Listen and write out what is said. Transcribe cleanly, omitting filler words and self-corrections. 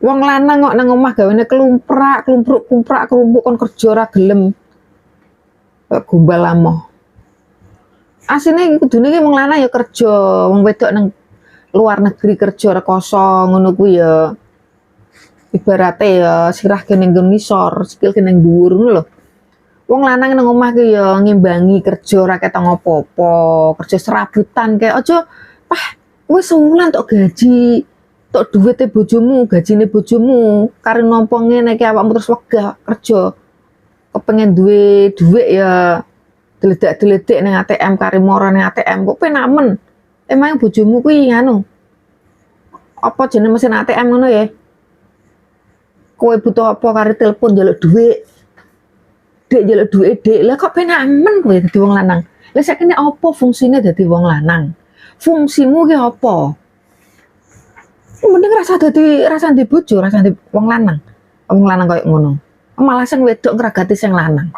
Wong lanang kok nang omah gawene klumprak, klumpuk kon kerja ora gelem. Kok gombal amoh. Asine kudune ki wong lanang ya kerja, wong wedok nang luar negeri kerja rekoso ngono kuwi ya. Ibarate ya sirah kene nggon ngisor, sikil kene dhuwur ngono lho. Wong lanang nang omah ki ya ngimbangi kerja ora ketang apa-apa, kerja serabutan kayak aja pah wis sewulan tok gaji, tok duwite bojomu, gajine bojomu, kare nampa ngene iki awakmu terus wegah kerja. Kepengen duwe dhuwit ya deledak-deledek ning ATM kare moro ning ATM kok penak men. Emang bojomu kuwi anu apa jenenge mesin ATM ngono ya? Kowe butuh apa kare telepon njaluk dhuwit. Dek njaluk dhuwit, Dek. Lah kok penak men kowe dadi wong lanang. Lah sakjane apa fungsine dadi wong lanang? Fungsimu ki apa? Mending rasa ndek bojo, rasa ndek wong lanang. Wong lanang koyo ngono. Malah sing wedok ngragati sing lanang.